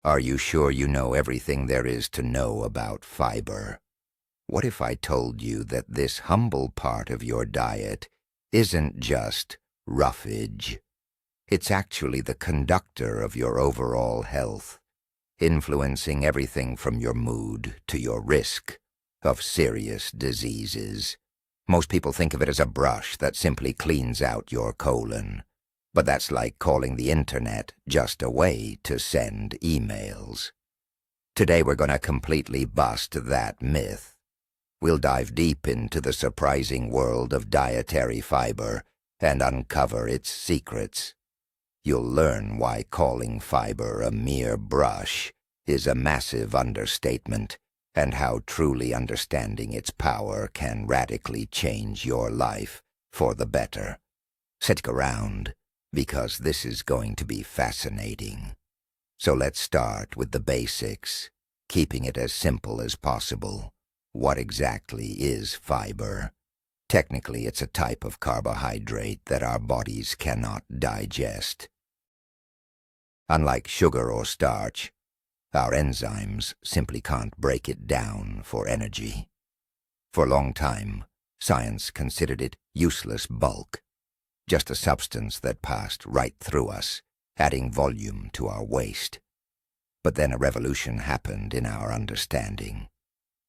Are you sure you know everything there is to know about fiber? What if I told you that this humble part of your diet isn't just roughage? It's actually the conductor of your overall health, influencing everything from your mood to your risk of serious diseases. Most people think of it as a brush that simply cleans out your colon. But that's like calling the internet just a way to send emails. Today we're going to completely bust that myth. We'll dive deep into the surprising world of dietary fiber and uncover its secrets. You'll learn why calling fiber a mere brush is a massive understatement, and how truly understanding its power can radically change your life for the better. Stick around, because this is going to be fascinating. So let's start with the basics, keeping it as simple as possible. What exactly is fiber? Technically, it's a type of carbohydrate that our bodies cannot digest. Unlike sugar or starch, our enzymes simply can't break it down for energy. For a long time, science considered it useless bulk, just a substance that passed right through us, adding volume to our waste. But then a revolution happened in our understanding.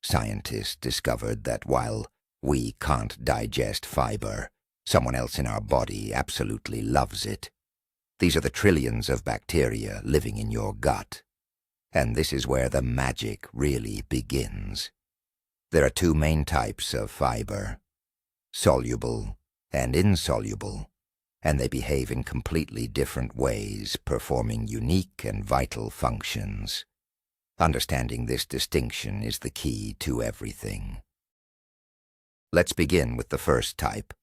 Scientists discovered that while we can't digest fiber, someone else in our body absolutely loves it. These are the trillions of bacteria living in your gut. And this is where the magic really begins. There are two main types of fiber: soluble and insoluble, and they behave in completely different ways, performing unique and vital functions. Understanding this distinction is the key to everything. Let's begin with the first type,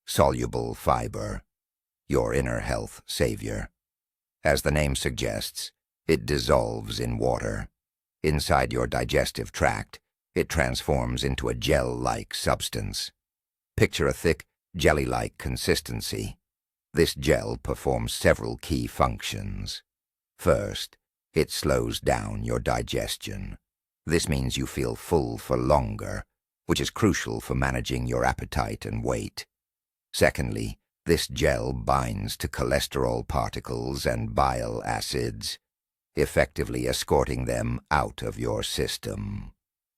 soluble fiber, your inner health savior. As the name suggests, it dissolves in water. Inside your digestive tract, it transforms into a gel-like substance. Picture a thick, jelly-like consistency. This gel performs several key functions. First, it slows down your digestion. This means you feel full for longer, which is crucial for managing your appetite and weight. Secondly, this gel binds to cholesterol particles and bile acids, effectively escorting them out of your system.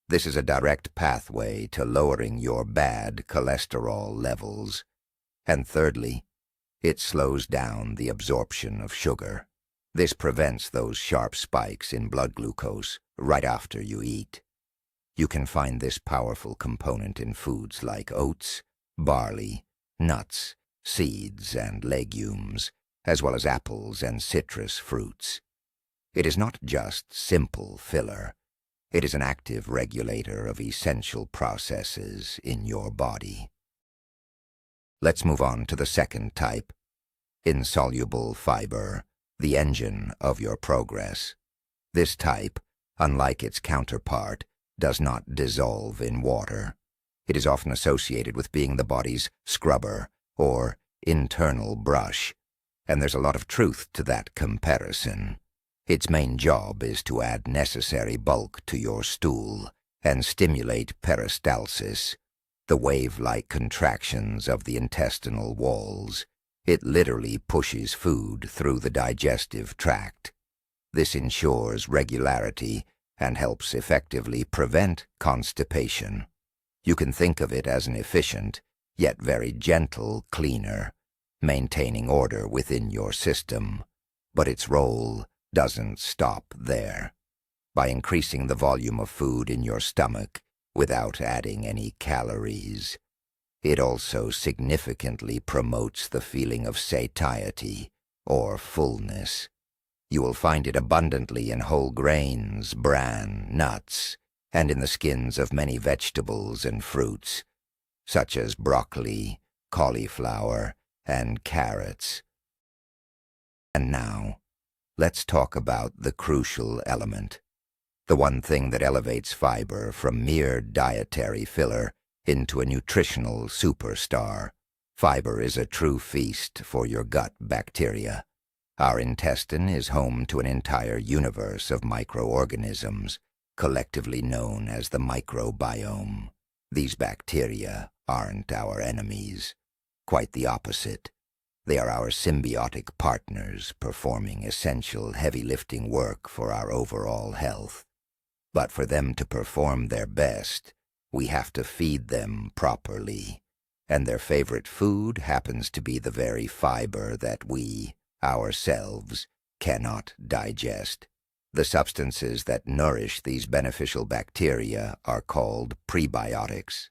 This is a direct pathway to lowering your bad cholesterol levels. And thirdly, it slows down the absorption of sugar. This prevents those sharp spikes in blood glucose right after you eat. You can find this powerful component in foods like oats, barley, nuts, seeds, and legumes, as well as apples and citrus fruits. It is not just simple filler. It is an active regulator of essential processes in your body. Let's move on to the second type, insoluble fiber, the engine of your progress. This type, unlike its counterpart, does not dissolve in water. It is often associated with being the body's scrubber or internal brush, and there's a lot of truth to that comparison. Its main job is to add necessary bulk to your stool and stimulate peristalsis, the wave-like contractions of the intestinal walls. It literally pushes food through the digestive tract. This ensures regularity and helps effectively prevent constipation. You can think of it as an efficient, yet very gentle cleaner, maintaining order within your system. But its role doesn't stop there. By increasing the volume of food in your stomach without adding any calories, it also significantly promotes the feeling of satiety or fullness. You will find it abundantly in whole grains, bran, nuts, and in the skins of many vegetables and fruits, such as broccoli, cauliflower, and carrots. And now, let's talk about the crucial element, the one thing that elevates fiber from mere dietary filler into a nutritional superstar. Fiber is a true feast for your gut bacteria. Our intestine is home to an entire universe of microorganisms, collectively known as the microbiome. These bacteria aren't our enemies. Quite the opposite. They are our symbiotic partners, performing essential heavy-lifting work for our overall health. But for them to perform their best, we have to feed them properly. And their favorite food happens to be the very fiber that we, ourselves, cannot digest. The substances that nourish these beneficial bacteria are called prebiotics,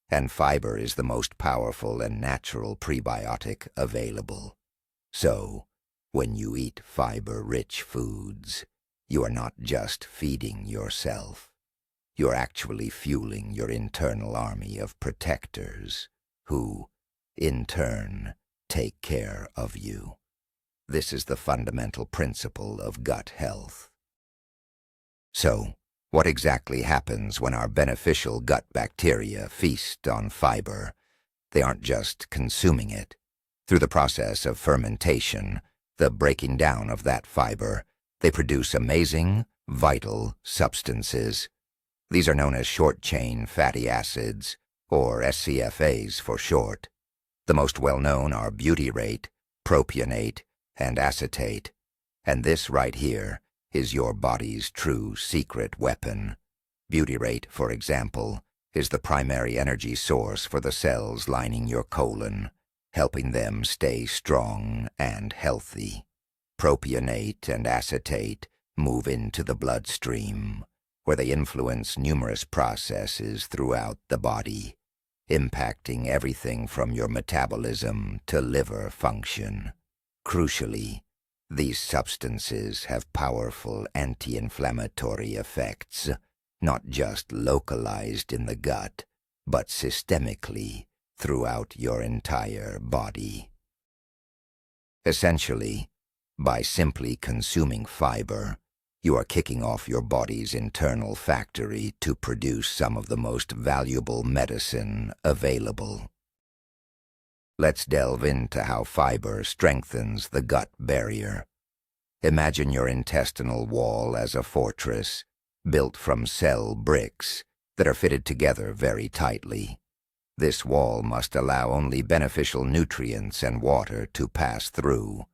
and fiber is the most powerful and natural prebiotic available. So, when you eat fiber-rich foods, you are not just feeding yourself. You're actually fueling your internal army of protectors who, in turn, take care of you. This is the fundamental principle of gut health. So, what exactly happens when our beneficial gut bacteria feast on fiber? They aren't just consuming it. Through the process of fermentation, the breaking down of that fiber, they produce amazing, vital substances. These are known as short-chain fatty acids, or SCFAs for short. The most well-known are butyrate, propionate, and acetate. And this right here is your body's true secret weapon. Butyrate, for example, is the primary energy source for the cells lining your colon, helping them stay strong and healthy. Propionate and acetate move into the bloodstream, where they influence numerous processes throughout the body, impacting everything from your metabolism to liver function. Crucially, these substances have powerful anti-inflammatory effects, not just localized in the gut, but systemically throughout your entire body. Essentially, by simply consuming fiber, you are kicking off your body's internal factory to produce some of the most valuable medicine available. Let's delve into how fiber strengthens the gut barrier. Imagine your intestinal wall as a fortress, built from cell bricks that are fitted together very tightly. This wall must allow only beneficial nutrients and water to pass through,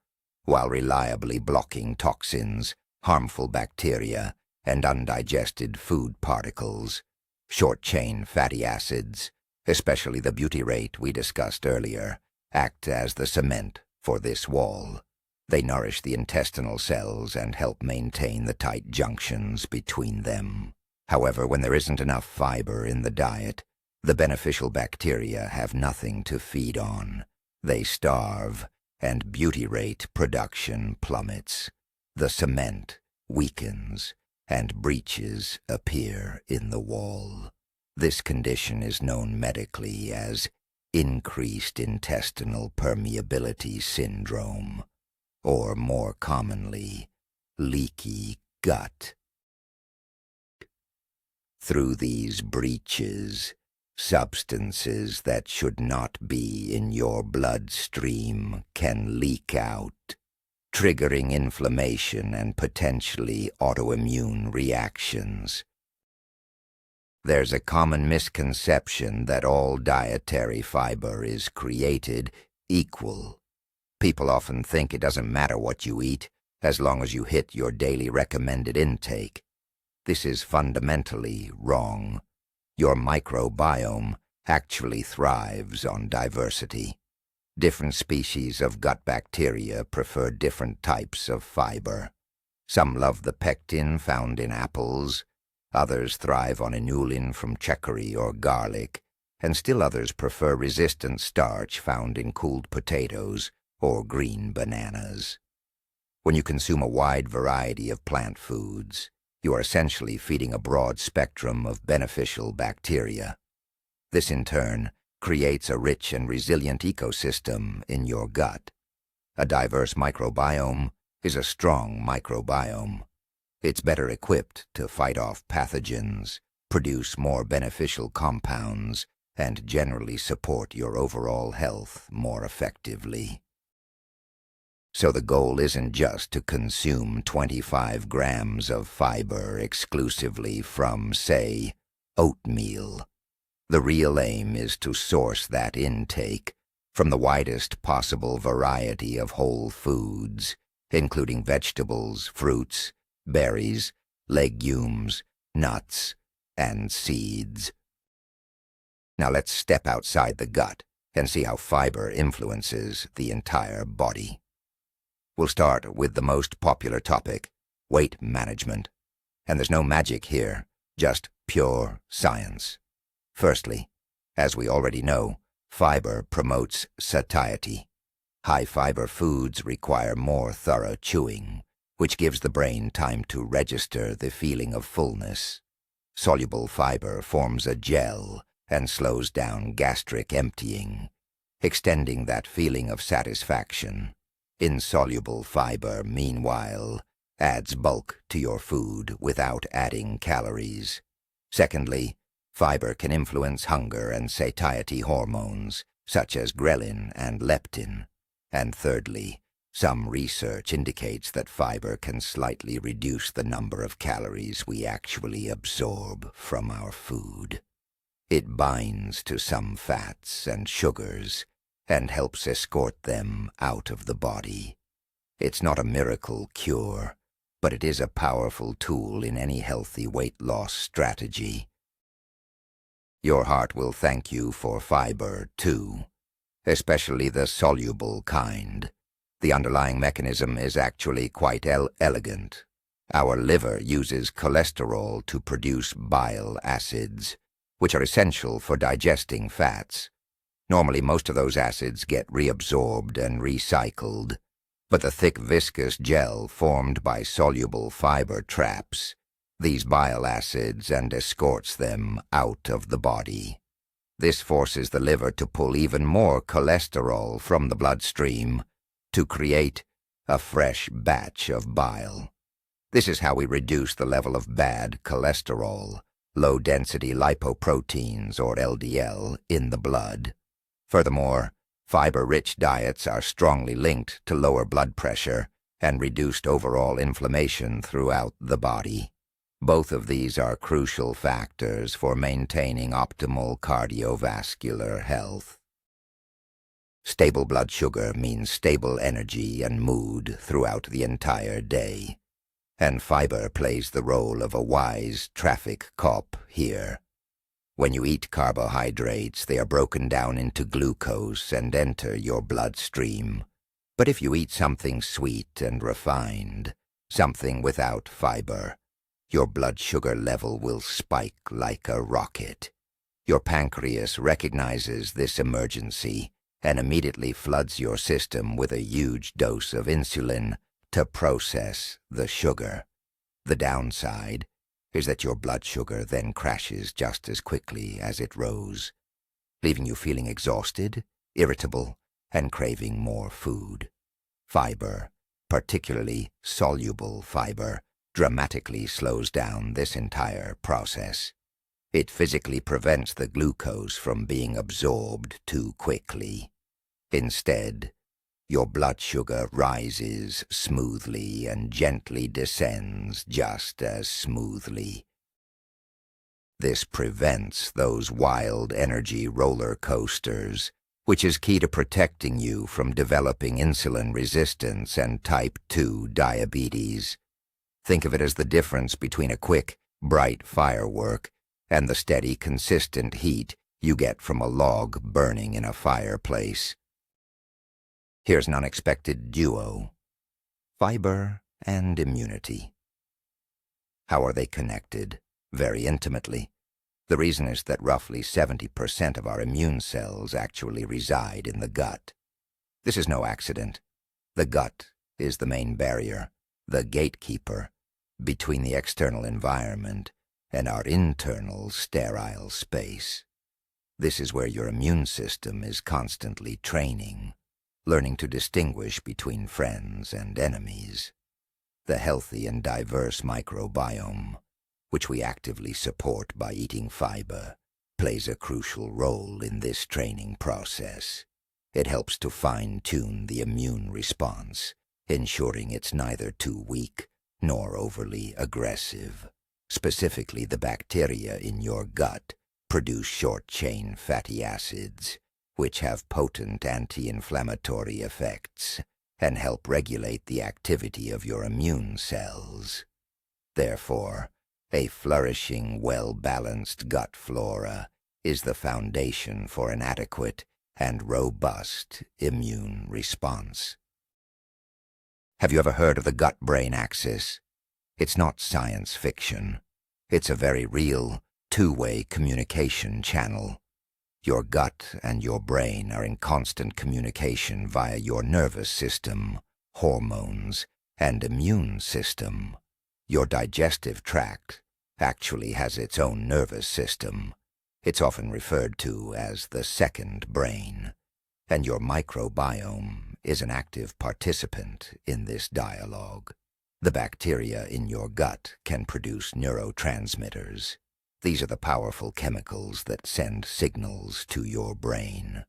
while reliably blocking toxins, harmful bacteria, and undigested food particles. Short-chain fatty acids, especially the butyrate we discussed earlier, act as the cement for this wall. They nourish the intestinal cells and help maintain the tight junctions between them. However, when there isn't enough fiber in the diet, the beneficial bacteria have nothing to feed on. They starve, and butyrate production plummets. The cement weakens, and breaches appear in the wall. This condition is known medically as increased intestinal permeability syndrome, or more commonly, leaky gut. Through these breaches, substances that should not be in your bloodstream can leak out, triggering inflammation and potentially autoimmune reactions. There's a common misconception that all dietary fiber is created equal. People often think it doesn't matter what you eat, as long as you hit your daily recommended intake. This is fundamentally wrong. Your microbiome actually thrives on diversity. Different species of gut bacteria prefer different types of fiber. Some love the pectin found in apples, others thrive on inulin from chicory or garlic, and still others prefer resistant starch found in cooled potatoes or green bananas. When you consume a wide variety of plant foods, you are essentially feeding a broad spectrum of beneficial bacteria. This, in turn, creates a rich and resilient ecosystem in your gut. A diverse microbiome is a strong microbiome. It's better equipped to fight off pathogens, produce more beneficial compounds, and generally support your overall health more effectively. So the goal isn't just to consume 25 grams of fiber exclusively from, say, oatmeal. The real aim is to source that intake from the widest possible variety of whole foods, including vegetables, fruits, berries, legumes, nuts, and seeds. Now let's step outside the gut and see how fiber influences the entire body. We'll start with the most popular topic, weight management. And there's no magic here, just pure science. Firstly, as we already know, fiber promotes satiety. High-fiber foods require more thorough chewing, which gives the brain time to register the feeling of fullness. Soluble fiber forms a gel and slows down gastric emptying, extending that feeling of satisfaction. Insoluble fiber, meanwhile, adds bulk to your food without adding calories. Secondly, fiber can influence hunger and satiety hormones, such as ghrelin and leptin. And thirdly, some research indicates that fiber can slightly reduce the number of calories we actually absorb from our food. It binds to some fats and sugars and helps escort them out of the body. It's not a miracle cure, but it is a powerful tool in any healthy weight loss strategy. Your heart will thank you for fiber, too, especially the soluble kind. The underlying mechanism is actually quite elegant. Our liver uses cholesterol to produce bile acids, which are essential for digesting fats. Normally, most of those acids get reabsorbed and recycled, but the thick viscous gel formed by soluble fiber traps these bile acids and escorts them out of the body. This forces the liver to pull even more cholesterol from the bloodstream to create a fresh batch of bile. This is how we reduce the level of bad cholesterol, low-density lipoproteins, or LDL, in the blood. Furthermore, fiber-rich diets are strongly linked to lower blood pressure and reduced overall inflammation throughout the body. Both of these are crucial factors for maintaining optimal cardiovascular health. Stable blood sugar means stable energy and mood throughout the entire day, and fiber plays the role of a wise traffic cop here. When you eat carbohydrates, they are broken down into glucose and enter your bloodstream. But if you eat something sweet and refined, something without fiber, your blood sugar level will spike like a rocket. Your pancreas recognizes this emergency and immediately floods your system with a huge dose of insulin to process the sugar. The downside is that your blood sugar then crashes just as quickly as it rose, leaving you feeling exhausted, irritable, and craving more food. Fiber, particularly soluble fiber, dramatically slows down this entire process. It physically prevents the glucose from being absorbed too quickly. Instead, your blood sugar rises smoothly and gently descends just as smoothly. This prevents those wild energy roller coasters, which is key to protecting you from developing insulin resistance and type 2 diabetes. Think of it as the difference between a quick, bright firework and the steady, consistent heat you get from a log burning in a fireplace. Here's an unexpected duo: fiber and immunity. How are they connected? Very intimately. The reason is that roughly 70% of our immune cells actually reside in the gut. This is no accident. The gut is the main barrier, the gatekeeper, between the external environment and our internal sterile space. This is where your immune system is constantly training, learning to distinguish between friends and enemies. The healthy and diverse microbiome, which we actively support by eating fiber, plays a crucial role in this training process. It helps to fine-tune the immune response ensuring it's neither too weak nor overly aggressive. Specifically, the bacteria in your gut produce short-chain fatty acids, which have potent anti-inflammatory effects and help regulate the activity of your immune cells. Therefore, a flourishing, well-balanced gut flora is the foundation for an adequate and robust immune response. Have you ever heard of the gut-brain axis? It's not science fiction. It's a very real, two-way communication channel. Your gut and your brain are in constant communication via your nervous system, hormones, and immune system. Your digestive tract actually has its own nervous system. It's often referred to as the second brain, and your microbiome is an active participant in this dialogue. The bacteria in your gut can produce neurotransmitters. These are the powerful chemicals that send signals to your brain.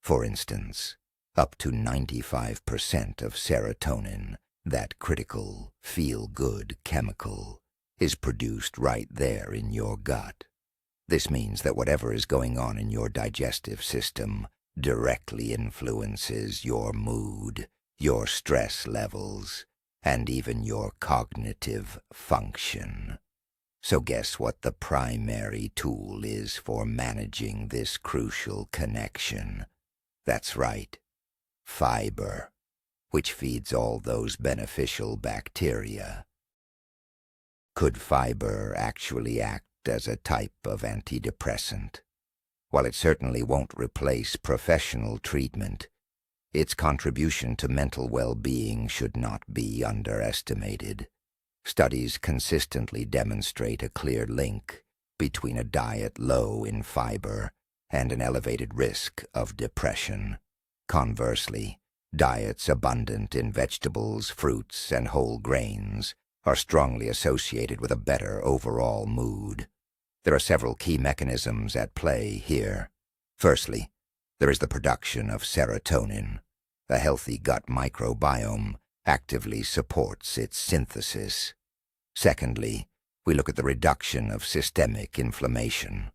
For instance, up to 95% of serotonin, that critical, feel-good chemical, is produced right there in your gut. This means that whatever is going on in your digestive system directly influences your mood, your stress levels, and even your cognitive function. So guess what the primary tool is for managing this crucial connection? That's right, fiber, which feeds all those beneficial bacteria. Could fiber actually act as a type of antidepressant? While it certainly won't replace professional treatment, its contribution to mental well-being should not be underestimated. Studies consistently demonstrate a clear link between a diet low in fiber and an elevated risk of depression. Conversely, diets abundant in vegetables, fruits, and whole grains are strongly associated with a better overall mood. There are several key mechanisms at play here. Firstly, there is the production of serotonin. A healthy gut microbiome actively supports its synthesis. Secondly, we look at the reduction of systemic inflammation.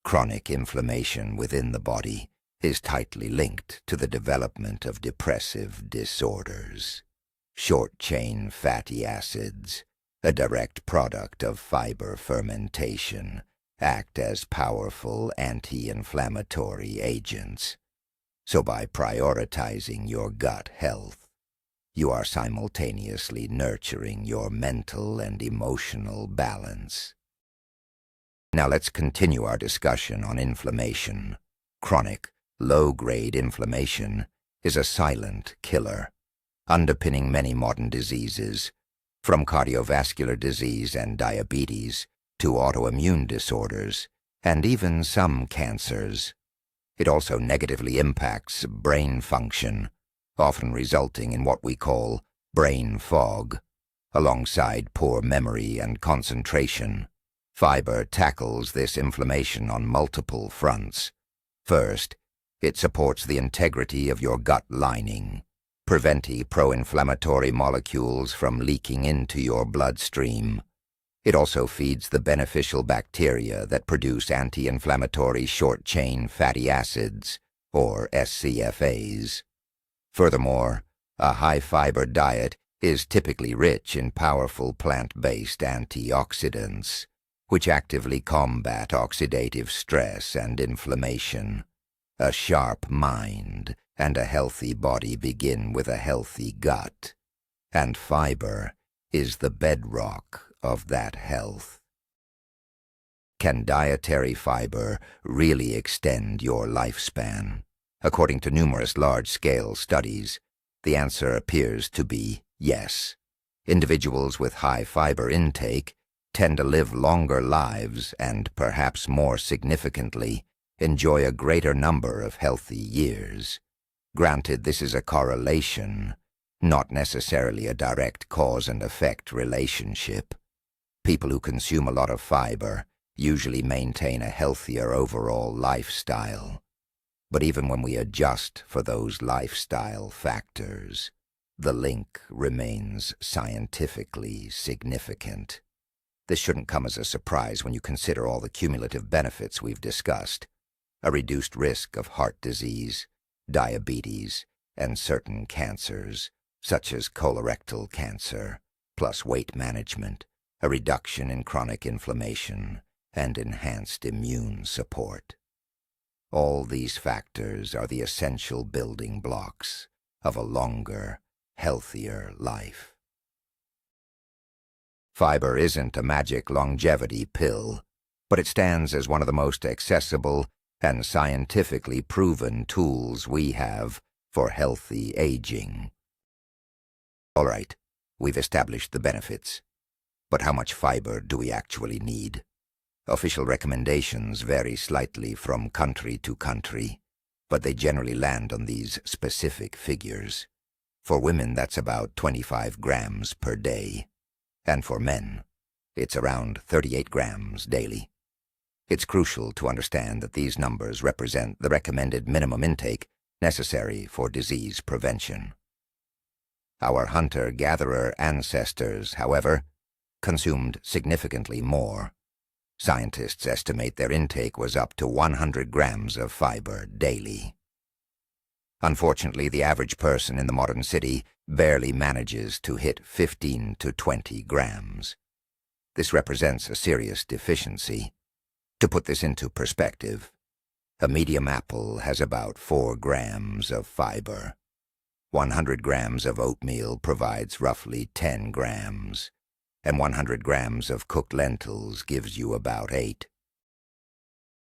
Chronic inflammation within the body is tightly linked to the development of depressive disorders. Short-chain fatty acids, a direct product of fiber fermentation, act as powerful anti-inflammatory agents. So by prioritizing your gut health, you are simultaneously nurturing your mental and emotional balance. Now let's continue our discussion on inflammation. Chronic, low-grade inflammation is a silent killer, underpinning many modern diseases, from cardiovascular disease and diabetes to autoimmune disorders, and even some cancers. It also negatively impacts brain function, often resulting in what we call brain fog, alongside poor memory and concentration. Fiber tackles this inflammation on multiple fronts. First, it supports the integrity of your gut lining, preventing pro-inflammatory molecules from leaking into your bloodstream. It also feeds the beneficial bacteria that produce anti-inflammatory short-chain fatty acids, or SCFAs. Furthermore, a high-fiber diet is typically rich in powerful plant-based antioxidants, which actively combat oxidative stress and inflammation. A sharp mind and a healthy body begin with a healthy gut, and fiber is the bedrock of that health. Can dietary fiber really extend your lifespan? According to numerous large-scale studies, the answer appears to be yes. Individuals with high fiber intake tend to live longer lives and, perhaps more significantly, enjoy a greater number of healthy years. Granted, this is a correlation, not necessarily a direct cause and effect relationship. People who consume a lot of fiber usually maintain a healthier overall lifestyle. But even when we adjust for those lifestyle factors, the link remains scientifically significant. This shouldn't come as a surprise when you consider all the cumulative benefits we've discussed. A reduced risk of heart disease, diabetes, and certain cancers, such as colorectal cancer, plus weight management, a reduction in chronic inflammation, and enhanced immune support. All these factors are the essential building blocks of a longer, healthier life. Fiber isn't a magic longevity pill, but it stands as one of the most accessible and scientifically proven tools we have for healthy aging. All right, we've established the benefits, but how much fiber do we actually need? Official recommendations vary slightly from country to country, but they generally land on these specific figures. For women, that's about 25 grams per day, and for men, it's around 38 grams daily. It's crucial to understand that these numbers represent the recommended minimum intake necessary for disease prevention. Our hunter-gatherer ancestors, however, consumed significantly more. Scientists estimate their intake was up to 100 grams of fiber daily. Unfortunately, the average person in the modern city barely manages to hit 15 to 20 grams. This represents a serious deficiency. To put this into perspective, a medium apple has about 4 grams of fiber. 100 grams of oatmeal provides roughly 10 grams, and 100 grams of cooked lentils gives you about 8.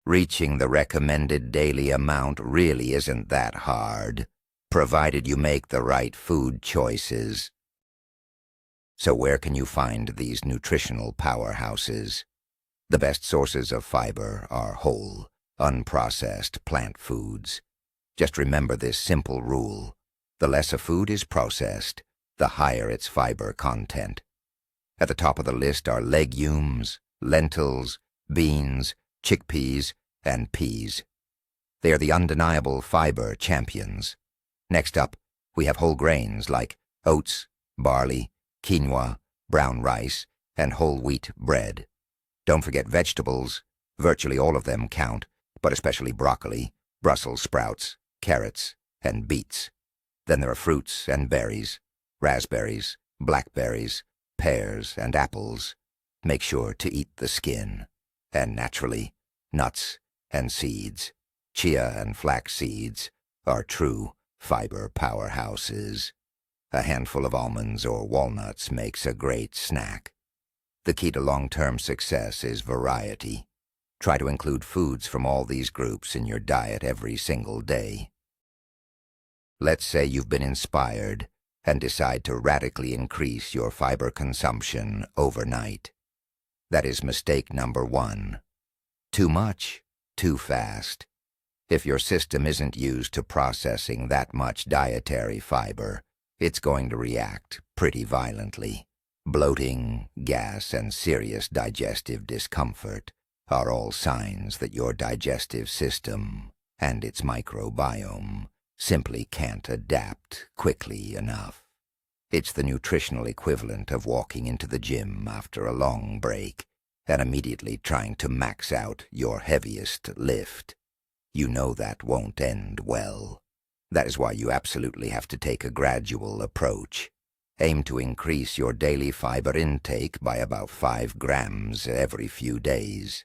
Reaching the recommended daily amount really isn't that hard, provided you make the right food choices. So where can you find these nutritional powerhouses? The best sources of fiber are whole, unprocessed plant foods. Just remember this simple rule: the less a food is processed, the higher its fiber content. At the top of the list are legumes, lentils, beans, chickpeas, and peas. They are the undeniable fiber champions. Next up, we have whole grains like oats, barley, quinoa, brown rice, and whole wheat bread. Don't forget vegetables. Virtually all of them count, but especially broccoli, Brussels sprouts, carrots, and beets. Then there are fruits and berries, raspberries, blackberries, pears, and apples. Make sure to eat the skin. And naturally, nuts and seeds. Chia and flax seeds are true fiber powerhouses. A handful of almonds or walnuts makes a great snack. The key to long-term success is variety. Try to include foods from all these groups in your diet every single day. Let's say you've been inspired and decide to radically increase your fiber consumption overnight. That is mistake number 1. Too much, too fast. If your system isn't used to processing that much dietary fiber, it's going to react pretty violently. Bloating, gas, and serious digestive discomfort are all signs that your digestive system and its microbiome simply can't adapt quickly enough. It's the nutritional equivalent of walking into the gym after a long break and immediately trying to max out your heaviest lift. You know that won't end well. That is why you absolutely have to take a gradual approach. Aim to increase your daily fiber intake by about 5 grams every few days.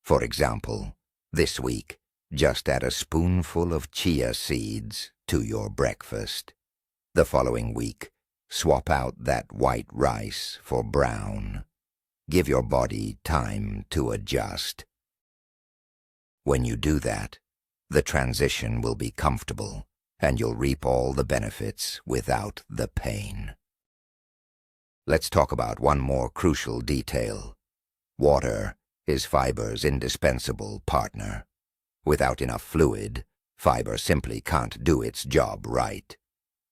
For example, this week, just add a spoonful of chia seeds to your breakfast. The following week, swap out that white rice for brown. Give your body time to adjust. When you do that, the transition will be comfortable, and you'll reap all the benefits without the pain. Let's talk about one more crucial detail. Water is fiber's indispensable partner. Without enough fluid, fiber simply can't do its job right.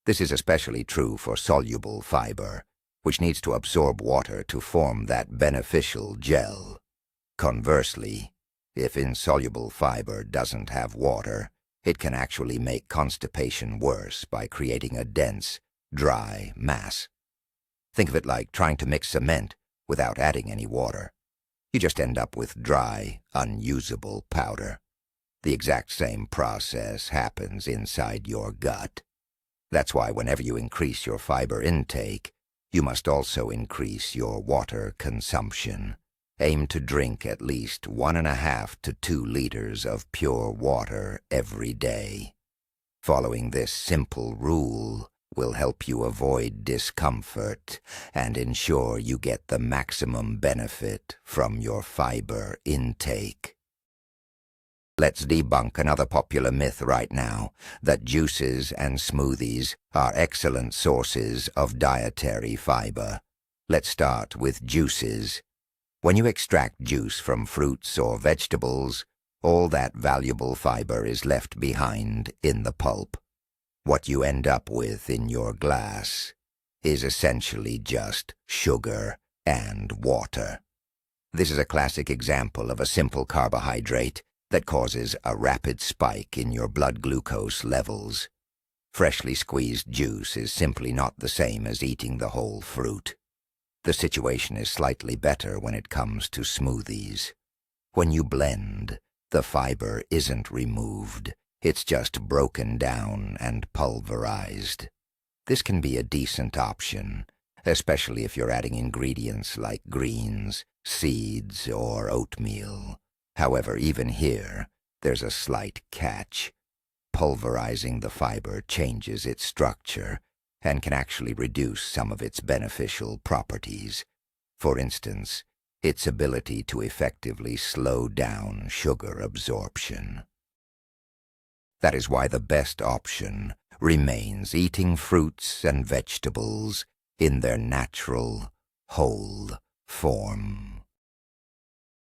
This is especially true for soluble fiber, which needs to absorb water to form that beneficial gel. Conversely, if insoluble fiber doesn't have water, it can actually make constipation worse by creating a dense, dry mass. Think of it like trying to mix cement without adding any water. You just end up with dry, unusable powder. The exact same process happens inside your gut. That's why whenever you increase your fiber intake, you must also increase your water consumption. Aim to drink at least 1.5 to 2 liters of pure water every day. Following this simple rule will help you avoid discomfort and ensure you get the maximum benefit from your fiber intake. Let's debunk another popular myth right now, that juices and smoothies are excellent sources of dietary fiber. Let's start with juices. When you extract juice from fruits or vegetables, all that valuable fiber is left behind in the pulp. What you end up with in your glass is essentially just sugar and water. This is a classic example of a simple carbohydrate that causes a rapid spike in your blood glucose levels. Freshly squeezed juice is simply not the same as eating the whole fruit. The situation is slightly better when it comes to smoothies. When you blend, the fiber isn't removed. It's just broken down and pulverized. This can be a decent option, especially if you're adding ingredients like greens, seeds, or oatmeal. However, even here, there's a slight catch. Pulverizing the fiber changes its structure and can actually reduce some of its beneficial properties. For instance, its ability to effectively slow down sugar absorption. That is why the best option remains eating fruits and vegetables in their natural, whole form.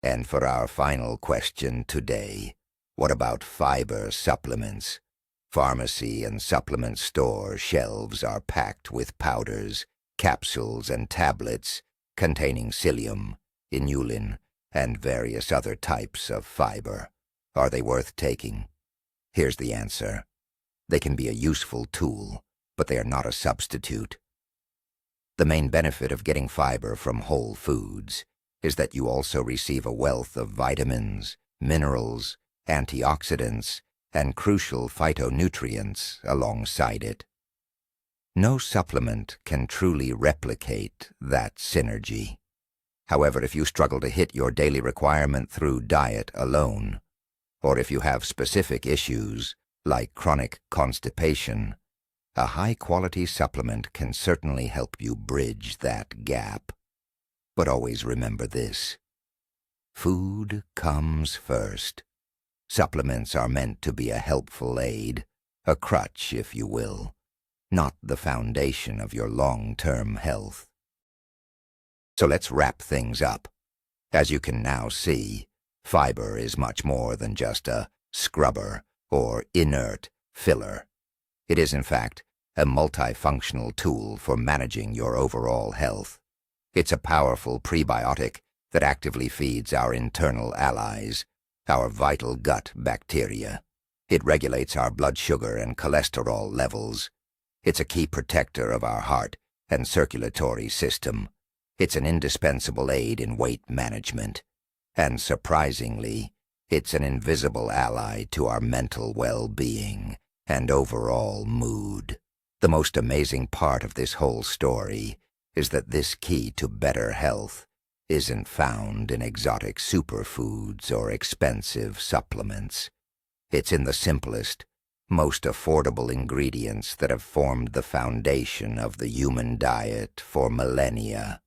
And for our final question today, what about fiber supplements? Pharmacy and supplement store shelves are packed with powders, capsules, and tablets containing psyllium, inulin, and various other types of fiber. Are they worth taking? Here's the answer. They can be a useful tool, but they are not a substitute. The main benefit of getting fiber from whole foods is that you also receive a wealth of vitamins, minerals, antioxidants, and crucial phytonutrients alongside it. No supplement can truly replicate that synergy. However, if you struggle to hit your daily requirement through diet alone, or if you have specific issues like chronic constipation, a high-quality supplement can certainly help you bridge that gap. But always remember this: food comes first. Supplements are meant to be a helpful aid, a crutch, if you will, not the foundation of your long-term health. So let's wrap things up. As you can now see, fiber is much more than just a scrubber or inert filler. It is, in fact, a multifunctional tool for managing your overall health. It's a powerful prebiotic that actively feeds our internal allies, our vital gut bacteria. It regulates our blood sugar and cholesterol levels. It's a key protector of our heart and circulatory system. It's an indispensable aid in weight management. And surprisingly, it's an invisible ally to our mental well-being and overall mood. The most amazing part of this whole story is that this key to better health isn't found in exotic superfoods or expensive supplements. It's in the simplest, most affordable ingredients that have formed the foundation of the human diet for millennia.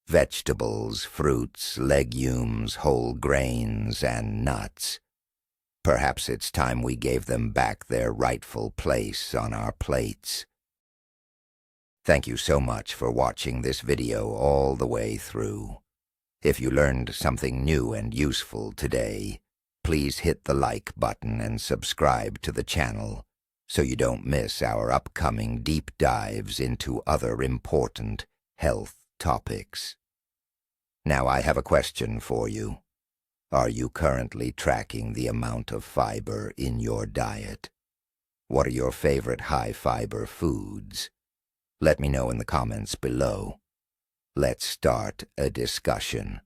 Vegetables, fruits, legumes, whole grains, and nuts. Perhaps it's time we gave them back their rightful place on our plates. Thank you so much for watching this video all the way through. If you learned something new and useful today, please hit the like button and subscribe to the channel so you don't miss our upcoming deep dives into other important health topics. Now I have a question for you. Are you currently tracking the amount of fiber in your diet? What are your favorite high-fiber foods? Let me know in the comments below. Let's start a discussion.